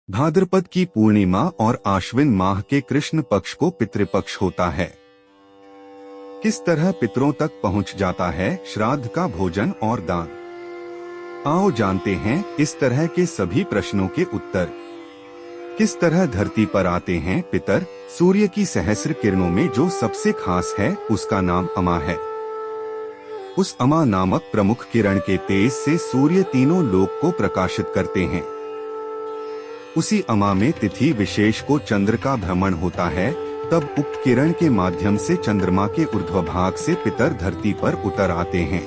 भाद्रपद की पूर्णिमा और आश्विन माह के कृष्ण पक्ष को पितृपक्ष होता है। किस तरह पितरों तक पहुंच जाता है श्राद्ध का भोजन और दान? आओ जानते हैं इस तरह के सभी प्रश्नों के उत्तर। किस तरह धरती पर आते हैं पितर? सूर्य की सहस्र किरणों में जो सबसे खास है उसका नाम अमा है। उस अमा नामक प्रमुख किरण के तेज से सूर्य तीनों लोक को प्रकाशित करते हैं। उसी अमा में तिथि विशेष को चंद्र का भ्रमण होता है, तब उक्त किरण के माध्यम से चंद्रमा के ऊर्ध्व भाग से पितर धरती पर उतर आते हैं।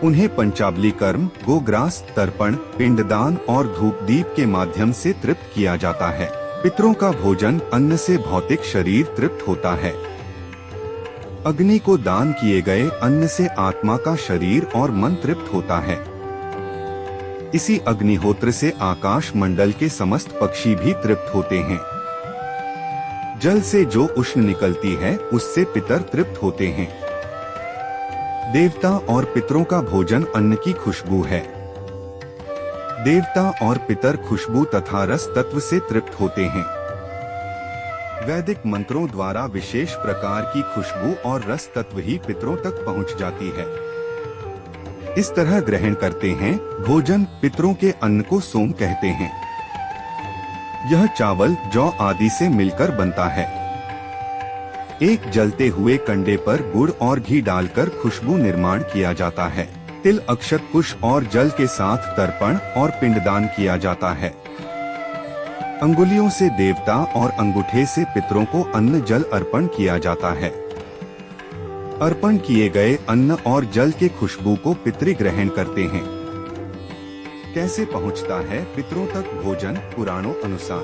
उन्हें पंचाबली कर्म, गोग्रास, तर्पण, पिंडदान और धूप दीप के माध्यम से तृप्त किया जाता है। पितरों का भोजन अन्न से भौतिक शरीर तृप्त होता है। अग्नि को दान किए गए अन्न से आत्मा का शरीर और मन तृप्त होता है। इसी अग्निहोत्र से आकाश मंडल के समस्त पक्षी भी तृप्त होते हैं। जल से जो उष्ण निकलती है उससे पितर तृप्त होते हैं। देवता और पितरों का भोजन अन्न की खुशबू है। देवता और पितर खुशबू तथा रस तत्व से तृप्त होते हैं। वैदिक मंत्रों द्वारा विशेष प्रकार की खुशबू और रस तत्व ही पितरों तक पहुंच जाती है। इस तरह ग्रहण करते हैं भोजन। पितरों के अन्न को सोम कहते हैं। यह चावल, जौ आदि से मिलकर बनता है। एक जलते हुए कंडे पर गुड़ और घी डालकर खुशबू निर्माण किया जाता है। तिल, अक्षत, कुश और जल के साथ तर्पण और पिंडदान किया जाता है। अंगुलियों से देवता और अंगूठे से पितरों को अन्न जल अर्पण किया जाता है। अर्पण किए गए अन्न और जल के खुशबू को पितृ ग्रहण करते हैं। कैसे पहुंचता है पितरों तक भोजन? पुराणों अनुसार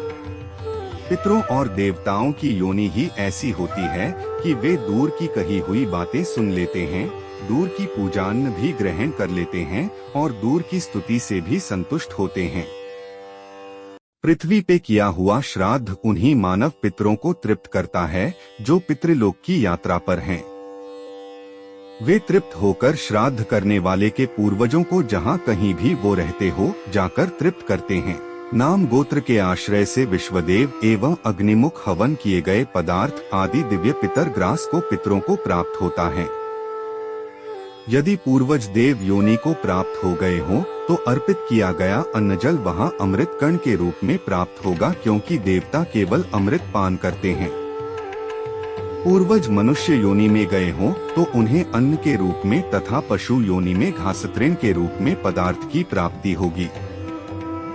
पितरों और देवताओं की योनि ही ऐसी होती है कि वे दूर की कही हुई बातें सुन लेते हैं, दूर की पूजान्न भी ग्रहण कर लेते हैं और दूर की स्तुति से भी संतुष्ट होते हैं। पृथ्वी पे किया हुआ श्राद्ध उन्हीं मानव पितरों को तृप्त करता है जो पितृलोक की यात्रा पर हैं। वे तृप्त होकर श्राद्ध करने वाले के पूर्वजों को जहाँ कहीं भी वो रहते हो जाकर तृप्त करते हैं। नाम गोत्र के आश्रय से विश्वदेव एवं अग्निमुख हवन किए गए पदार्थ आदि दिव्य पितर ग्रास को पितरों को प्राप्त होता है। यदि पूर्वज देव योनि को प्राप्त हो गए हो तो अर्पित किया गया अन्न जल वहाँ अमृत कण के रूप में प्राप्त होगा, क्योंकि देवता केवल अमृत पान करते हैं। पूर्वज मनुष्य योनि में गए हों तो उन्हें अन्न के रूप में तथा पशु योनि में घास तृण के रूप में पदार्थ की प्राप्ति होगी।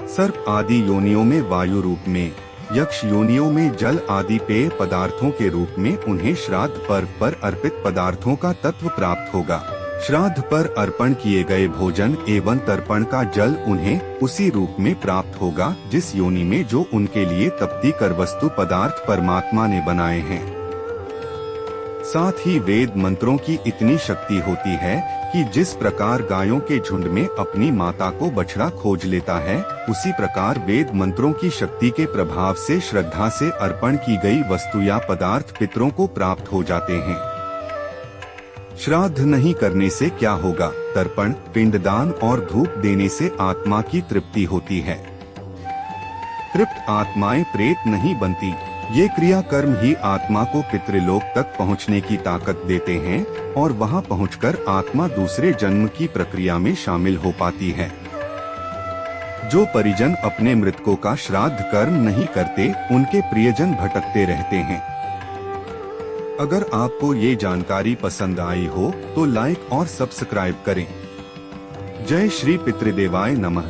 सर्प आदि योनियों में वायु रूप में, यक्ष योनियों में जल आदि पेय पदार्थों के रूप में उन्हें श्राद्ध पर्व पर अर्पित पदार्थों का तत्व प्राप्त होगा। श्राद्ध पर अर्पण किए गए भोजन एवं तर्पण का जल उन्हें उसी रूप में प्राप्त होगा जिस योनि में जो उनके लिए तप्ती कर वस्तु पदार्थ परमात्मा ने बनाए हैं। साथ ही वेद मंत्रों की इतनी शक्ति होती है कि जिस प्रकार गायों के झुंड में अपनी माता को बछड़ा खोज लेता है, उसी प्रकार वेद मंत्रों की शक्ति के प्रभाव से श्रद्धा से अर्पण की गई वस्तु या पदार्थ पितरों को प्राप्त हो जाते हैं। श्राद्ध नहीं करने से क्या होगा? तर्पण, पिंडदान और धूप देने से आत्मा की तृप्ति होती है। तृप्त आत्माएं प्रेत नहीं बनती। ये क्रिया कर्म ही आत्मा को पितृलोक तक पहुंचने की ताकत देते हैं और वहां पहुंचकर आत्मा दूसरे जन्म की प्रक्रिया में शामिल हो पाती है। जो परिजन अपने मृतकों का श्राद्ध कर्म नहीं करते, उनके प्रियजन भटकते रहते हैं। अगर आपको ये जानकारी पसंद आई हो तो लाइक और सब्सक्राइब करें। जय श्री पितृदेवाय नमः।